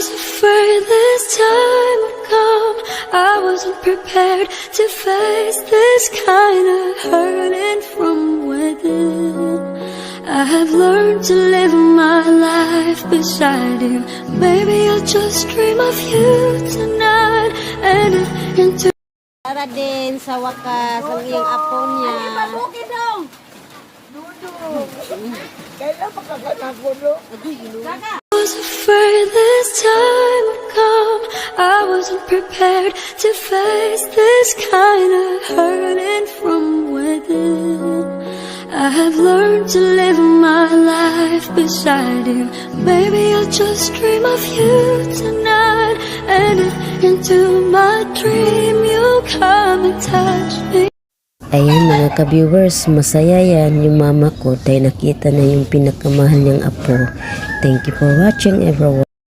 was afraid this time would come. I wasn't prepared to face this kind of hurting from within. I have learned to live my life beside you. Maybe I'll just dream of you tonight and into. Para din sa wakas ang iyang apo niya. Bukid daw. Dudu. Kailan makakanagulo? I was afraid this time would come. I wasn't prepared to face this kind of hurting from within. I have learned to live my life beside you. Maybe I'll just dream of you tonight, and if into my dream you'll come and touch me. Ayan mga ka-viewers, masaya yan yung mama ko dahil nakita na yung pinakamahal niyang apo. Thank you for watching everyone.